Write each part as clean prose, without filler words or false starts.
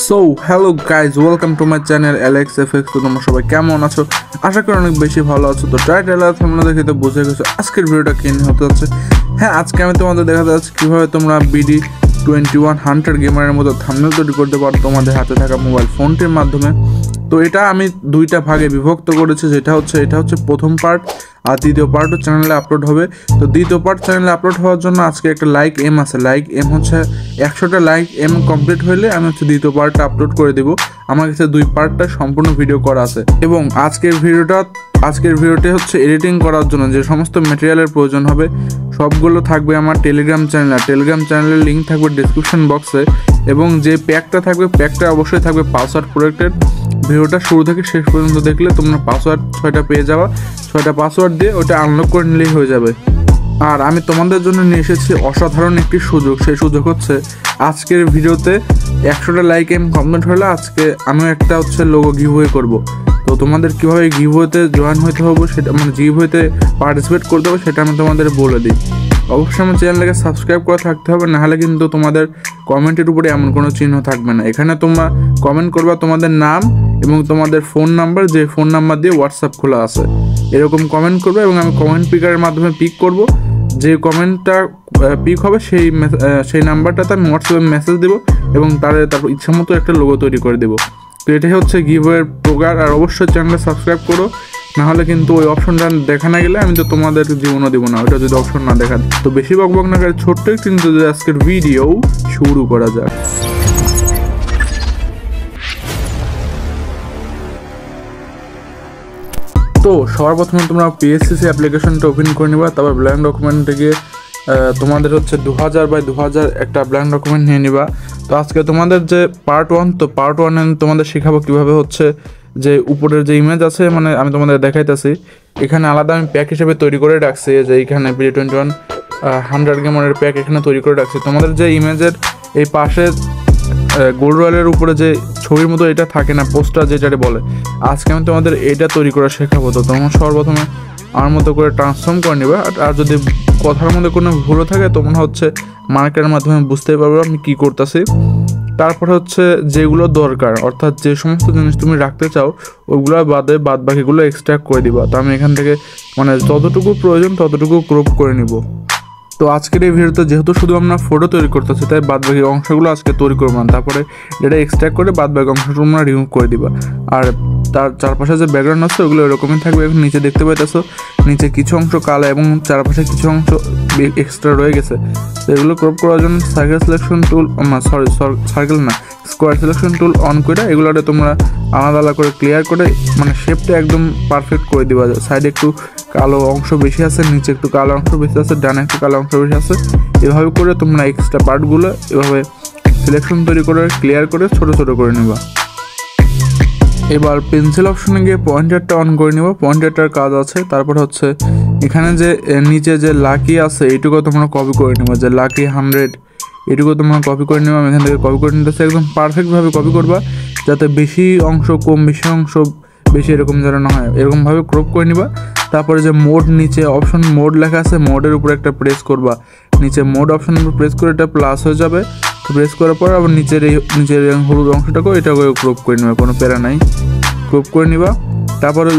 So hello guys, welcome to my channel Alex FX. তো তোমরা সবাই কেমন আছো? আশা করি অনেক বেশি ভালো আছো। তো টাইটেল আর থাম্বনেল দেখে তো বুঝে গেছো আজকের ভিডিওটা কি নিয়ে হতে যাচ্ছে। হ্যাঁ, আজকে আমি তোমাদের দেখাতে যাচ্ছি কীভাবে তোমরা BD21 হান্টার গেমারের মতো থাম্বনেল তৈরি করতে পারো তোমাদের হাতে থাকা মোবাইল ফোনটির মাধ্যমে। তো এটা আমি দুইটা ভাগে বিভক্ত করেছি, এটা হচ্ছে প্রথম পার্ট, আর দ্বিতীয় পার্টও চ্যানেলে আপলোড হবে। তো দ্বিতীয় পার্ট চ্যানেলে আপলোড হওয়ার জন্য আজকে একটা লাইক এম আছে, লাইক এম হচ্ছে 100টা লাইক এম কমপ্লিট হলে আমি হচ্ছে দ্বিতীয় পার্টটা আপলোড করে দেবো। আমার কাছে দুই পার্টটা সম্পূর্ণ ভিডিও করা আছে, এবং আজকের ভিডিওটি হচ্ছে এডিটিং করার জন্য যে সমস্ত ম্যাটেরিয়ালের প্রয়োজন হবে সবগুলো থাকবে আমার টেলিগ্রাম চ্যানেলের লিঙ্ক থাকবে ডিসক্রিপশন বক্সে, এবং যে প্যাকটা থাকবে প্যাকটা অবশ্যই থাকবে পাসওয়ার্ড প্রোটেক্টেড। ভিডিওটা শুরু থেকে শেষ পর্যন্ত দেখলে তোমরা পাসওয়ার্ড 6টা পেয়ে যাওয়া, 6টা পাসওয়ার্ড দিয়ে ওটা আনলক করে নিলেই হয়ে যাবে। আর আমি তোমাদের জন্য নিয়ে এসেছি অসাধারণ একটি সুযোগ। সেই সুযোগ হচ্ছে আজকের ভিডিওতে 100টা লাইক এম কমপ্লিট হলে আজকে আমি একটা হচ্ছে লোগো গিভওয়ে করব। তো তোমাদের কীভাবে গিভওয়েতে জয়েন হতে হবে সেটা, মানে গিভওয়েতে পার্টিসিপেট করতে হবে সেটা আমি তোমাদের বলে দিই। অবশ্যই আমার চ্যানেলটাকে সাবস্ক্রাইব করে থাকতে হবে, নাহলে কিন্তু তোমাদের কমেন্টের উপরে এমন কোনো চিহ্ন থাকবে না। এখানে তোমরা কমেন্ট করবা তোমাদের নাম এবং তোমাদের ফোন নাম্বার, যে ফোন নাম্বার দিয়ে হোয়াটসঅ্যাপ খোলা আছে, এরকম কমেন্ট করবে, এবং আমি কমেন্ট পিকারের মাধ্যমে পিক করব। যে কমেন্টটা পিক হবে সেই নাম্বারটাতে আমি হোয়াটসঅ্যাপে মেসেজ দেবো, এবং তারপর ইচ্ছা মতো একটা লোগো তৈরি করে দেবো। তো এটাই হচ্ছে গিভওয়ের প্রকার। আর অবশ্যই চ্যানেলটা সাবস্ক্রাইব করো, নাহলে কিন্তু ওই অপশনটা দেখা না গেলে আমি তো তোমাদের জীবনও দিব না, ওইটা যদি অপশন না দেখা। তো বেশি বকবক না করে ছোট্ট কিন্তু আজকের ভিডিও শুরু করা যাক। তো সবার প্রথমে তোমরা PSCC অ্যাপ্লিকেশনটা ওপেন করে নেবা, তারপর ব্ল্যাঙ্ক ডকুমেন্টে গিয়ে তোমাদের হচ্ছে 2000x2000 একটা ব্ল্যাঙ্ক ডকুমেন্ট নিয়ে নিবা। তো আজকে তোমাদের যে পার্ট 1, তো পার্ট 1 তোমাদের শেখাবো কীভাবে হচ্ছে যে উপরের যে ইমেজ আছে, মানে আমি তোমাদের দেখাইতেছি, এখানে আলাদা আমি প্যাক হিসেবে তৈরি করে রাখছি, যে এইখানে BD21 হান্টার গেমারের প্যাক এখানে তৈরি করে রাখছি। তোমাদের যে ইমেজের এই পাশে গোল্ড রয়্যালের উপরে যে ছবির মতো এটা থাকে না, পোস্টার যেটারে বলে, আজকে আমি তোমাদের এটা তৈরি করা শেখাবো। তো তোমরা সর্বপ্রথমে আমার মতো করে ট্রান্সফর্ম করে নেবে। আর যদি কথার মধ্যে কোনো ভুলও থাকে তোমরা হচ্ছে মার্কের মাধ্যমে বুঝতে পারবে আমি কী করতেছি। তারপর হচ্ছে যেগুলো দরকার, অর্থাৎ যে সমস্ত জিনিস তুমি রাখতে চাও ওগুলো বাদে বাদ বাকিগুলো এক্সট্রাক্ট করে দিবা। তো আমি এখান থেকে মানে যতটুকু প্রয়োজন ততটুকু ক্রপ করে নিব। তো আজকের এই ভিডিওতে যেহেতু শুধু আমরা ফটো তৈরি করতেছি, তাই বাদবাকি অংশগুলো আজকে তৈরি করবো না। তারপরে এটা এক্সট্রাক্ট করে বাদবাকি অংশগুলো আমরা রিমুভ করে দিবা। আর তার চারপাশে যে ব্যাকগ্রাউন্ড আছে ওগুলো এরকমই থাকবে। এখন নিচে দেখতে পাইতেছো, নিচে কিছু অংশ কালো এবং চারপাশে কিছু অংশ এক্সট্রা রয়ে গেছে। তো এগুলো ক্রপ করার জন্য সার্কেল সিলেকশন টুল, সার্কেল না, স্কোয়ার সিলেকশন টুল অন করে এগুলোতে তোমরা আলাদা আলাদা করে ক্লিয়ার করে মানে শেপটা একদম পারফেক্ট করে দিবা। সাইডে একটু কালো অংশ বেশি আছে, নিচে একটু কালো অংশ বেশি আছে, ডানে একটু কালো অংশ বেশি আছে, এভাবে করে তোমরা এক্সট্রা পার্টগুলো এভাবে সিলেকশন তৈরি করে ক্লিয়ার করে ছোট ছোট করে নেবা। এবার পেন্সিল অপশনে গিয়ে পয়েন্টারটা অন করে নেবা। পয়েন্টারটার কাজ আছে, তারপর হচ্ছে এখানে যে নিচে যে লাকি আছে এইটুকু তোমরা কপি করে নেবা, যে লাকি 100 এটুকু তোমরা কপি করে নেবা। আমি এখান থেকে কপি করে নিতেছি, একদম পারফেক্টভাবে কপি করবা, যাতে বেশি অংশ কম বেশি অংশ বেশি এরকম যেন না হয়, এরকমভাবে ক্রপ করে নিবা। তারপরে যে মোড, নিচে অপশন মোড লেখা আছে, মোডের উপরে একটা প্রেস করবা, নিচে মোড অপশনের উপর প্রেস করে এটা প্লাস হয়ে যাবে। তো প্রেস করার পর আবার নিচের হলুদ অংশটাকেও এটাকে ক্রপ করে নেবা, কোনো প্যারা নাই, ক্রপ করে নিবা। তারপরে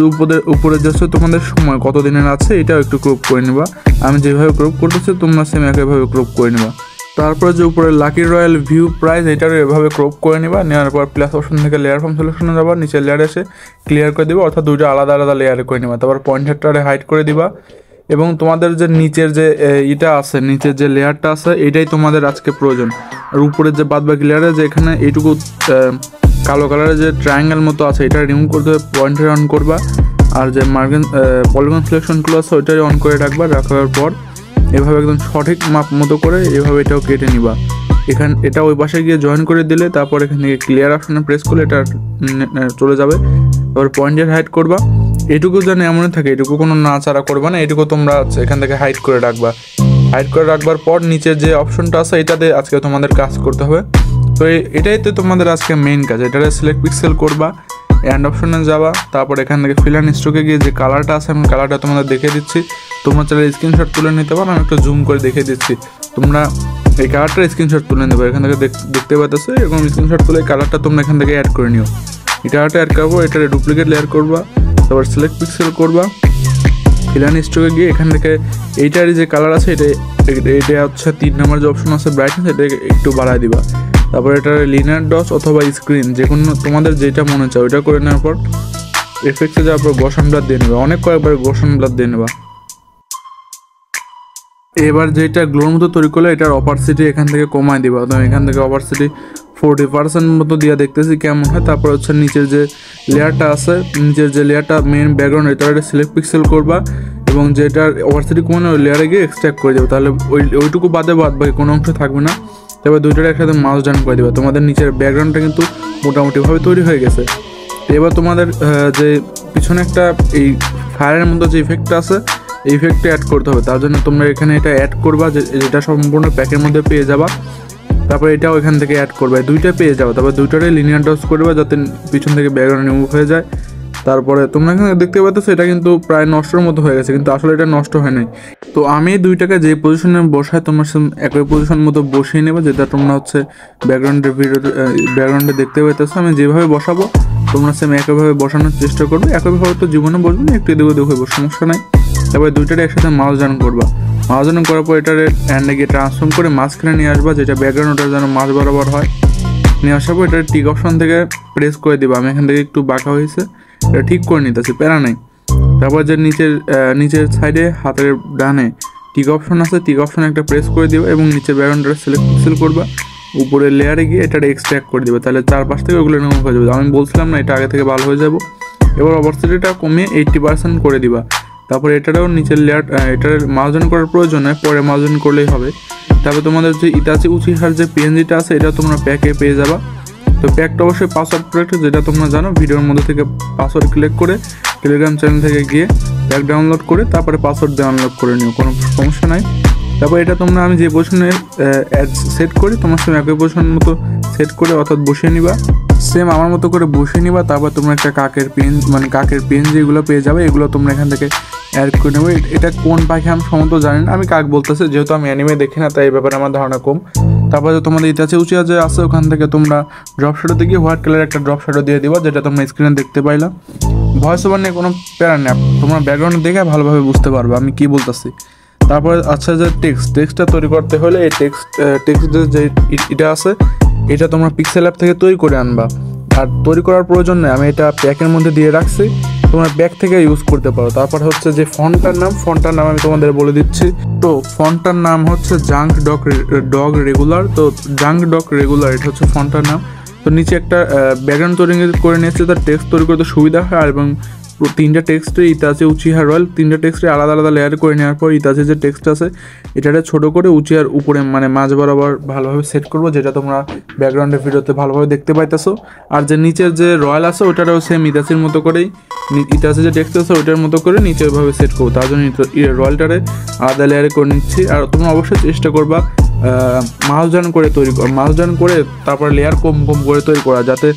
উপরে যাচ্ছে তোমাদের সময় কত দিনের আছে এটাও একটু ক্রপ করে নিবা। আমি যেভাবে ক্রপ করতেছি তোমরা সেম একইভাবে ক্রপ করে নিবা। তারপরে যে উপরে লাকি রয়্যাল ভিউ প্রাইস এটারও এভাবে ক্রপ করে নিবা। নেওয়ার পর প্লাস অপশন থেকে লেয়ার ফর্ম সিলেকশনে যাবা, নিচে লেয়ার এসে ক্লিয়ার করে দিবা, অর্থাৎ দুইটা আলাদা আলাদা লেয়ারে করে নিবা। তারপর পয়েন্টারটারে হাইড করে দিবা, এবং তোমাদের যে নিচের যে এটা আছে, নিচের যে লেয়ারটা আছে এটাই তোমাদের আজকে প্রয়োজন। আর উপরের যে বাদবাকি লেয়ারে যে এখানে এইটুকু কালো কালারের যে ট্রায়াঙ্গেল মতো আছে এটা রিমুভ করতে হবে, পয়েন্টার অন করবা। আর যে পলিগন সিলেকশনগুলো আছে ওইটাই অন করে রাখবা। রাখার পর এভাবে একদম সঠিক মাপ মতো করে এভাবে এটাও কেটে নিবা। এটা ওই পাশে গিয়ে জয়েন করে দিলে তারপর এখান থেকে ক্লিয়ার অপশনে প্রেস করলে এটা চলে যাবে। তারপর পয়েন্টার হাইড করবা, এটুকু যেন এমনই থাকে, এটুকু কোনো নাড়াচাড়া করবা না, এটুকু তোমরা এখান থেকে হাইড করে রাখবা। হাইড করে রাখবার পর নিচের যে অপশনটা আছে এটাতে আজকে তোমাদের কাজ করতে হবে। তো এটাই তো তোমাদের আজকে মেইন কাজ। এটাতে সিলেক্ট পিক্সেল করবা, অ্যান্ড অপশনে যাবা, তারপর এখান থেকে ফিল অ্যান্ড স্ট্রোকে গিয়ে যে কালারটা আছে আমি কালারটা তোমাদের দেখিয়ে দিচ্ছি। তোমরা চাইলে স্ক্রিনশট তুলে নিতে পারো, আমি একটু জুম করে দেখিয়ে দিচ্ছি। তোমরা এই কালারটা স্ক্রিনশট তুলে নেবো, এখান থেকে দেখতে পাচ্ছ এরকম স্ক্রিনশট তুলে কালারটা তোমরা এখান থেকে অ্যাড করে নিও। এই কালারটা অ্যাড করবো, এটার ডুপ্লিকেট লেয়ার করবা, তারপর সিলেক্ট পিক্সেল করবা, ফিল অ্যান্ড স্ট্রোকে গিয়ে এখান থেকে এইটারই যে কালার আছে এটা হচ্ছে 3 নম্বর যে অপশন আছে ব্রাইটনেস, এটা একটু বাড়ায় দিবা। তারপর এটার লিনিয়ার ডটস অথবা স্ক্রিন যে কোনো তোমাদের যেটা মনে চাও ওইটা করে নেওয়ার পর এফেক্টসে যাওয়ার পর গোশন ব্লাড দিয়ে নেবা, অনেক কয়েকবার গোশন ব্লাড দিয়ে নেবা। এবার যেটা গ্লোর মতো তৈরি করলে এটার অপারসিটি এখান থেকে কমায় দিবা, তো এখান থেকে অপারসিটি 40% মতো দিয়ে দেখতেছি কেমন হয়। তারপর হচ্ছে নিচের যে লেয়ারটা আছে, নিচের যে লেয়ারটা মেন ব্যাকগ্রাউন্ড এটা সিলেক্ট পিক্সেল করবা এবং যেটার অপারসিটি কমানো ওই লেয়ারে গিয়ে এক্সট্রাক্ট করে দেবো, তাহলে ওইটুকু বাদে বাদ বাকি কোনো অংশ থাকবে না। তারপর দুইটার একসাথে মাউস ডাউন করে দেবা, তোমাদের নিচের ব্যাকগ্রাউন্ডটা কিন্তু মোটামুটিভাবে তৈরি হয়ে গেছে। এবার তোমাদের যে পিছনে একটা এই ফায়ারের মতো যে ইফেক্টটা আছে এই ইফেক্টটা অ্যাড করতে হবে, তার জন্য তোমরা এখানে এটা অ্যাড করবা, যেটা সম্পূর্ণ প্যাকের মধ্যে পেয়ে যাবা। তারপর এটাও এখান থেকে অ্যাড করবে, দুইটা পেয়ে যাও। তারপর দুইটারে লিনিয়ার ডটস করবে যাতে পিছন থেকে ব্যাকগ্রাউন্ড রিমুভ হয়ে যায়। তারপরে তোমরা এখানে দেখতে পাচ্ছ এটা কিন্তু প্রায় নষ্টের মতো হয়ে গেছে, কিন্তু আসলে এটা নষ্ট হয় নাই। তো আমি দুইটাকে যে পজিশনে বসাই তোমার একই পজিশন মতো বসিয়ে নেবে, যেটা তোমরা হচ্ছে ব্যাকগ্রাউন্ডে দেখতে পাচ্ছ। আমি যেভাবে বসাবো তোমরা সেম একইভাবে বসানোর চেষ্টা করবে, একইভাবে তো জীবনে বসবে না, একটু এদিকে দেখে সমস্যা নাই। তারপরে দুইটারে একসাথে মাউস ডাউন করবা, মাউস ডাউন করার পর এটার হ্যান্ডে গিয়ে ট্রান্সফর্ম করে মাঝখানে নিয়ে আসবা, যেটা ব্যাকগ্রাউন্ডটা যেন মাঝ বরাবর হয়। নিয়ে আসার পর এটার টিক অপশন থেকে প্রেস করে দিবা, আমি এখান থেকে একটু বাঁকা হয়েছে এটা ঠিক করে নিতেছি, প্যারা নাই। তারপর যে নিচের সাইডে হাতের ডানে টিক অপশন আছে, টিক অপশনে একটা প্রেস করে দিবা এবং নিচের ব্যাকগ্রাউন্ডটা সিলেক্ট পিক্সেল করবা, উপরের লেয়ারে গিয়ে এটা এক্সট্রাক্ট করে দিবা, তাহলে চারপাশ থেকে ওগুলো রিমুভ হয়ে যাবে। আমি বলছিলাম না এটা আগে থেকে ভালো হয়ে যাবো। এবার অপারসিটিটা কমিয়ে 80% করে দিবা। তারপর এটারও নিচের লেয়ার এটার মাউস করার প্রয়োজন নয়, পরে মাউস করলেই হবে। তারপর তোমাদের যে ইতাচি উচিহার যে পিএনজিটা আছে এটা তোমরা প্যাকে পেয়ে যাবা। তো প্যাকটা অবশ্যই পাসওয়ার্ড প্রোটেক্ট, যেটা তোমরা জানো। ভিডিওর মধ্যে থেকে পাসওয়ার্ড ক্লিক করে টেলিগ্রাম চ্যানেল থেকে গিয়ে প্যাক ডাউনলোড করে তারপরে পাসওয়ার্ড ডাউনলোড করে নিও, কোনো সমস্যা নাই। তারপর এটা তোমরা আমি যে পজিশনে সেট করি তোমার সঙ্গে একই পজিশন মতো সেট করে অর্থাৎ বসিয়ে নিবা, সেম আমার মতো করে বসিয়ে নিবা। তারপর তোমরা একটা কাকের পেন যেগুলো পেয়ে যাবে, এগুলো তোমরা এখান থেকে অ্যাড করে নেবে। এটা কোন পাখি আমি সম্ভবত জানি না, আমি কাক বলতেছি, যেহেতু আমি অ্যানিমে দেখি না তাই এই ব্যাপারে আমার ধারণা কম। তারপরে তোমাদের ইতিহাসে উচিত যে আছে ওখান থেকে তোমরা ড্রপ শ্যাডোতে গিয়ে হোয়াইট কালারের একটা ড্রপ শ্যাডো দিয়ে দিবা, যেটা তোমরা স্ক্রিনে দেখতে পাইলা। ভয়েস ওভার নিয়ে কোনো প্যারা নেই, তোমরা ব্যাকগ্রাউন্ড দেখে ভালোভাবে বুঝতে পারবে আমি কি বলতেছি। তারপরে আচ্ছা যে টেক্সটটা তৈরি করতে হলে এই টেক্সটের যে এটা আছে এটা তোমরা পিক্সেল অ্যাপ থেকে তৈরি করে আনবা, আর তৈরি করার প্রয়োজন নেই, আমি এটা প্যাকের মধ্যে দিয়ে রাখছি, তোমরা ব্যাক থেকে ইউজ করতে পারো। তারপর হচ্ছে যে ফন্টটার নাম আমি তোমাদের বলে দিচ্ছি। তো ফন্টটার নাম হচ্ছে জাঙ্ক ডগ রেগুলার। তো জাঙ্ক ডগ রেগুলার এটা হচ্ছে ফন্টটার নাম। তো নিচে একটা ব্যাকগ্রাউন্ড তৈরি করে নিয়েছে, তার টেক্সট তৈরি করতে সুবিধা হয়। আর এবং তিনটা টেক্সটে ইতাচি উচিহা রয়্যাল তিনটা টেক্সটে আলাদা আলাদা লেয়ার করে নেওয়ার পর ইতাচি যে টেক্সট আছে এটাতে ছোটো করে উচিহার উপরে মানে মাঝ বরাবর ভালোভাবে সেট করবো, যেটা তোমরা ব্যাকগ্রাউন্ডের ভিডিওতে ভালোভাবে দেখতে পাইতেছো। আর যে নিচের যে রয়্যাল আছে ওটারও সেম ইতাচির মতো করেই ইতাচি যে টেক্সট আছে ওইটার মতো করে নিচে ওইভাবে সেট করবো, তার জন্য রয়্যালটারে আলাদা লেয়ারে করে নিচ্ছি। আর তোমরা অবশ্যই চেষ্টা করবা মাউস ডাউন করে তারপর লেয়ার কম করে তৈরি করা, যাতে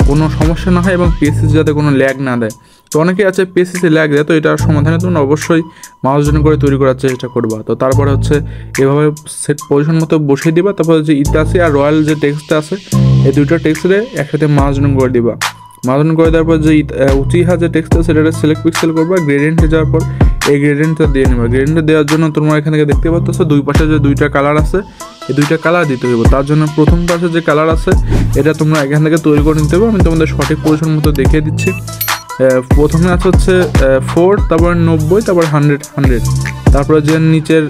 কোনো সমস্যা না হয় এবং পিএসসি যাতে কোনো ল্যাগ না দেয়। তো অনেকেই আছে পিএসসি ল্যাগ দেয়, তো এটার সমাধানে তোমরা অবশ্যই মাউস ডাউন করে তৈরি করার চেষ্টা করবা। তো তারপরে হচ্ছে এভাবে সেট পজিশন মতো বসিয়ে দিবা। তারপর যে ইতাচি আর রয়্যাল যে টেক্সটটা আছে এই দুইটা টেক্সটে একসাথে মাউস ডাউন করে দিবা। মাউস ডাউন করে দেওয়ার পর যে উচিহা যে টেক্সটটা সেটা সিলেক্ট পিক্সেল করবা, গ্রেডিয়েন্টে যাওয়ার পর এই গ্রেডিয়েন্টটা দিয়ে নেবা। গ্রেডিয়েন্টটা দেওয়ার জন্য তোমরা এখান থেকে দেখতে পাচ্ছ দুই পাশে যে দুইটা কালার আছে এই দুইটা কালার দিতে হবে। তার জন্য প্রথম পাশে যে কালার আছে এটা তোমরা এখান থেকে তৈরি করে নিতে হবে। আমি তোমাদের সঠিক পজিশন মতো দেখিয়ে দিচ্ছি। প্রথমে আছে হচ্ছে 4, তারপর 90, তারপর 100, তারপরে যে নিচের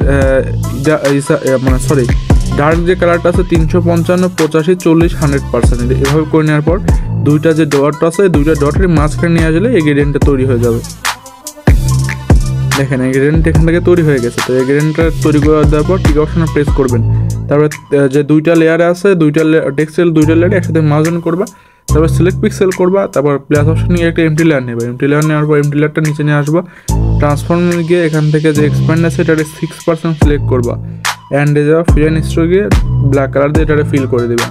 ডার্ক যে কালারটা আছে 355, 85, 40, 100% এভাবে করে নেওয়ার পর দুইটা যে ডট আছে দুইটা ডটের মাঝখানে নিয়ে আসলে এই গ্রেডিয়েন্টটা তৈরি হয়ে যাবে। দেখেন এই গ্রেডিয়েন্ট এখান থেকে তৈরি হয়ে গেছে। তো এই গ্রেডিয়েন্টটা তৈরি করে দেওয়ার পর টিক অপশনে প্রেস করবেন। তারপরে যে দুইটা লেয়ারে আছে দুইটা টেক্সটের দুইটা লেয়ারে একসাথে মাউস ডাউন করবা, তারপর সিলেক্ট পিক্সেল করবা, তারপর প্লাস অপশন নিয়ে একটা এমটি লেয়ার নেবে। এমটি লেয়ার নেওয়ার পর এমটি লেয়ারটা নিচে নিয়ে আসবা, ট্রান্সফর্মে গিয়ে এখান থেকে যে এক্সপ্যান্ড আছে এটাতে 6% সিলেক্ট করবা, অ্যান্ডে যাওয়া ফিল অ্যান্ড স্ট্রোক গিয়ে ব্ল্যাক কালার দিয়ে এটাতে ফিল করে দেবা।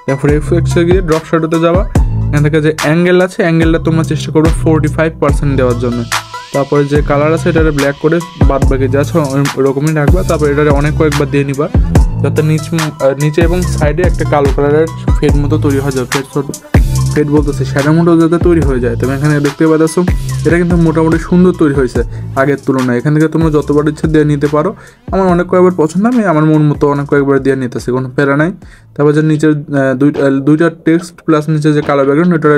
তারপর এফএক্সে গিয়ে ড্রপ শ্যাডোতে যাবা, এখান থেকে যে অ্যাঙ্গেল আছে অ্যাঙ্গেলটা তোমরা চেষ্টা করবো 45% দেওয়ার জন্য। তারপরে যে কালার আছে এটারে ব্ল্যাক করে বাদ বাকি যা আছে ওরকমই রাখবা। তারপরে এটারে অনেক কয়েকবার দিয়ে নিবা যাতে নিচে এবং সাইডে একটা কালো কালারের ফেড মতো তৈরি হয়ে যাবে। ফেড বলতেছে শ্যাডোর মতো যাতে তৈরি হয়ে যায়। তুমি এখানে দেখতে পাচ্ছ এটা কিন্তু মোটামুটি সুন্দর তৈরি হয়েছে আগের তুলনায়। এখান থেকে তোমরা যতবার ইচ্ছে দিয়ে নিতে পারো। আমার অনেক কয়েকবার পছন্দ, আমি আমার মন মতো অনেক কয়েকবার দিয়ে নিতেছি, কোনো প্যারা নাই। তারপর যে নিচের দুইটা টেক্সট প্লাস নিচে যে কালো ব্যাকগ্রাউন্ড ওটা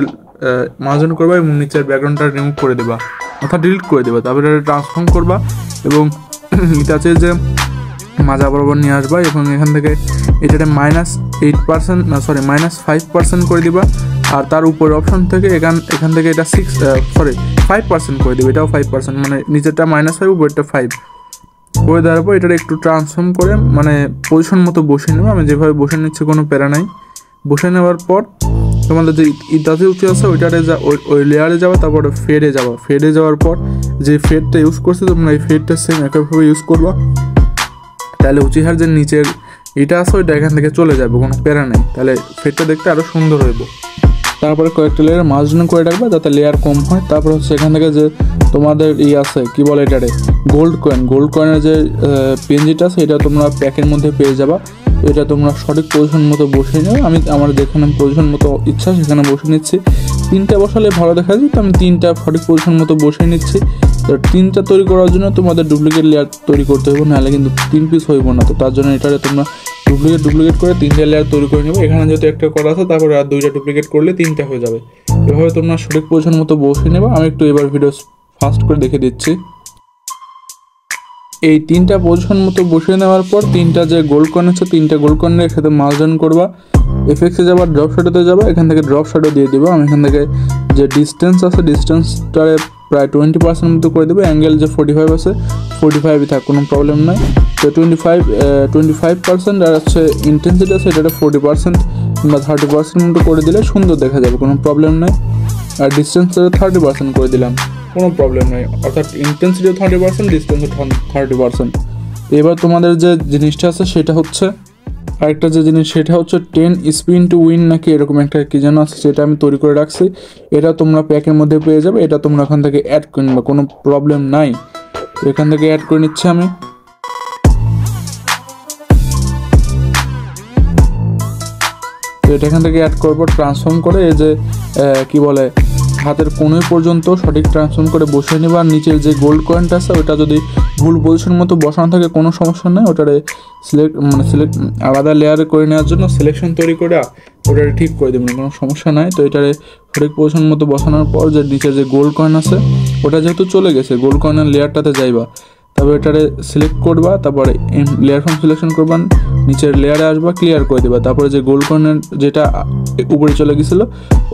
মার্জন করবা এবং নিচের ব্যাকগ্রাউন্ডটা রিমুভ করে দেবা অর্থাৎ ডিলিট করে দেবা। তারপরে এটা ট্রান্সফর্ম করবা এবং এটা আছে যে মাজা বরাবর নিয়ে আসবা এবং এখান থেকে এটাতে -8% না সরি -5% করে দিবা। আর তার উপরে অপশন থেকে এখান থেকে এটা 5% করে দেবে। এটাও 5%, মানে নিচেরটা -5 উপরেরটা 5 করে দেওয়ার পর এটা একটু ট্রান্সফর্ম করে মানে পজিশন মতো বসে নেবে। আমি যেভাবে বসে নিচ্ছি কোনো প্যারা নাই। বসে নেওয়ার পর তোমাদের যে ইত্যাদি উঁচু আছে ওইটারে ওই লেয়ারে যাওয়া, তারপরে ফেডে যাওয়ার পর যে ফেডটা ইউজ করছে তোমরা এই ফেডটা সেম একইভাবে ইউজ করবা। তাহলে উচিহার যে নিচের এটা আছে ওইটা এখান থেকে চলে যাবে, কোনো প্যারা নেই। তাহলে ফেডটা দেখতে আরও সুন্দর হইব। তারপরে কয়েকটা লেয়ার মার্জন করে রাখবা যাতে লেয়ার কম হয়। তারপর হচ্ছে এখান থেকে যে তোমাদের আছে কি বলে এটারে গোল্ড কয়েনের যে পেনজিটা আছে এটা তোমরা প্যাকের মধ্যে পেয়ে যাবা। এটা তোমরা সঠিক পজিশন মতো বসে নেবে। আমি আমার যেখানে পজিশন মতো ইচ্ছা সেখানে বসে নিচ্ছি। 3টা বসালে ভালো দেখা যায়, তো আমি 3টা সঠিক পজিশন মতো বসে নিচ্ছি। তো 3টা তৈরি করার জন্য তোমাদের ডুপ্লিকেট লেয়ার তৈরি করতে হবে, নাহলে কিন্তু 3 পিস হইব না। তো তার জন্য এটারে তোমরা ডুপ্লিকেট করে 3টা লেয়ার তৈরি করে নেবে। এখানে যেহেতু একটা করা আছে তারপরে আর 2টা ডুপ্লিকেট করলে 3টা হয়ে যাবে। এভাবে তোমরা সঠিক পজিশন মতো বসে নেবে। আমি একটু এবার ভিডিও ফাস্ট করে দেখে দিচ্ছি। এই 3টা পজিশন মতো বসিয়ে নেওয়ার পর 3টা যে গোল্ড কয়েন আছে 3টা গোল্ড কয়েনের সাথে মার্জন করবা। এফেক্টসে যাবা, ড্রপ শ্যাডোতে যাবা, এখান থেকে ড্রপ শ্যাডো দিয়ে দিবা। আমি এখান থেকে যে ডিস্টেন্স আছে ডিস্টেন্সটারে প্রায় 20% মতো করে দেবো। অ্যাঙ্গেল যে 45 আছে 45ই থাক, কোনো প্রবলেম নাই। তো 25% আর হচ্ছে ইন্টেন্সিটি আছে এটাতে 40% কিংবা 30% মতো করে দিলে সুন্দর দেখা যাবে, কোনো প্রবলেম নাই। আর ডিস্টেন্সটা 30% করে দিলাম, কোনো প্রবলেম নাই। অর্থাৎ ইন্টেন্সিটি 30%, ডিস্টেন্সও 30%। এবার তোমাদের যে জিনিসটা আছে সেটা হচ্ছে আরেকটা যে জিনিস সেটা হচ্ছে 10 স্পিন টু উইন নাকি এরকম একটা কি যেন আছে, সেটা আমি তৈরি করে রাখছি। এটা তোমরা প্যাকের মধ্যে পেয়ে যাবে। এটা তোমরা এখান থেকে অ্যাড করে নেবে, কোনো প্রবলেম নাই। তো এখান থেকে অ্যাড করে নিচ্ছি আমি। তো এটা এখান থেকে অ্যাড করবো, ট্রান্সফর্ম করে এই যে কি বলে হাতের কোণে পর্যন্ত সঠিক ট্রান্সফর্ম করে বসিয়ে নেবা। আর নিচের যে গোল্ড কয়েনটা আছে ওটা যদি ভুল পজিশন মতো বসানো থাকে কোনো সমস্যা নেই। ওটারে সিলেক্ট আলাদা লেয়ারে করে নেওয়ার জন্য সিলেকশন তৈরি করে ওটারে ঠিক করে দেবেন, কোনো সমস্যা নাই। তো এটারে সঠিক পজিশন মতো বসানোর পর যে নিচের যে গোল্ড কয়েন আছে ওটা যেহেতু চলে গেছে গোল্ড কয়েনের লেয়ারটাতে যাইবা। তারপরে এটারে সিলেক্ট করবা, তারপরে লেয়ার ফ্রম সিলেকশন করবা, নিচের লেয়ারে আসবা, ক্লিয়ার করে দেবা। তারপরে যে গোল্ড কয়েনের যেটা উপরে চলে গেছিলো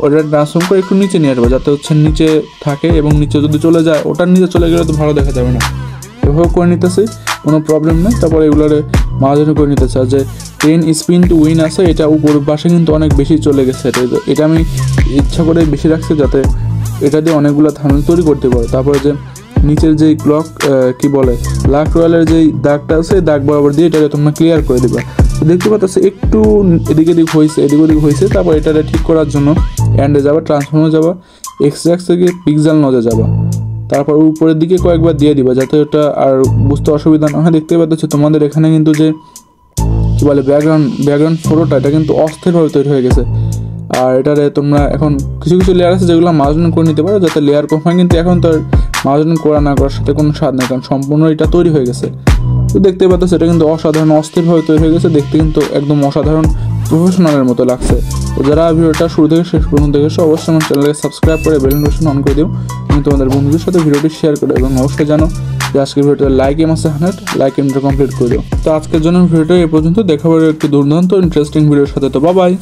ওটা ট্রান্সফর্ম করে একটু নিচে নিয়ে আসবা যাতে হচ্ছে নিচে থাকে, এবং নিচে যদি চলে যায় ওটার নিচে চলে গেলে তো ভালো দেখা যাবে না। এভাবে করে নিতেছি, কোনো প্রবলেম নেই। তারপরে এগুলোরে মাঝারি করে নিতেছে। আর যে 10 স্পিন টু উইন আছে এটা উপরের পাশে কিন্তু অনেক বেশি চলে গেছে। এটা আমি ইচ্ছা করে বেশি রাখছি যাতে এটা দিয়ে অনেকগুলো থাম্বনেল তৈরি করতে পারো। তারপরে যে নিচের যেই ক্লক কি বলে লাক রয়্যালের যেই দাগটা আছে দাগ বরাবর দিয়ে এটাকে তোমরা ক্লিয়ার করে দেবা। দেখতে পাচ্ছ একটু এদিক ওদিক হয়েছে। তারপর এটাকে ঠিক করার জন্য অ্যান্ডে যাবা, ট্রান্সফর্মে যাবা, এক্সট্রাক্ট থেকে পিক্সেল নজে যাবা। তারপর উপরের দিকে কয়েকবার দিয়ে দিবা যাতে ওটা আর বুঝতে অসুবিধা না হয়। দেখতে পাচ্ছ তোমাদের এখানে কিন্তু যে কী বলে ব্যাকগ্রাউন্ড ফটোটা এটা কিন্তু অস্থিরভাবে তৈরি হয়ে গেছে। আর এটারে তোমরা এখন কিছু লেয়ার আছে যেগুলো মার্জন করে নিতে পারো যাতে লেয়ার কম হয়, কিন্তু এখন তো মার্জন করা না করার সাথে কোনো স্বাদ নেই, কারণ সম্পূর্ণ এটা তৈরি হয়ে গেছে। তো দেখতে পাচ্ছ সেটা কিন্তু অসাধারণ অস্থিরভাবে তৈরি হয়ে গেছে, দেখতে কিন্তু একদম অসাধারণ প্রফেশনালের মতো লাগছে। তো যারা ভিডিওটা শুরু থেকে শেষ পর্যন্ত দেখেছো অবশ্যই আমার চ্যানেলকে সাবস্ক্রাইব করে বেল নোটিফিকেশন অন করে দিও। তুমি তোমাদের বন্ধুদের সাথে ভিডিওটি শেয়ার করো এবং অবশ্যই জানো যে আজকের ভিডিওতে লাইক আছে 100 লাইক কমপ্লিট করে দিও। তো আজকের জন্য ভিডিওটা এই পর্যন্ত, দেখা হবে একটি দুর্দান্ত ইন্টারেস্টিং ভিডিওর সাথে। তো বাই।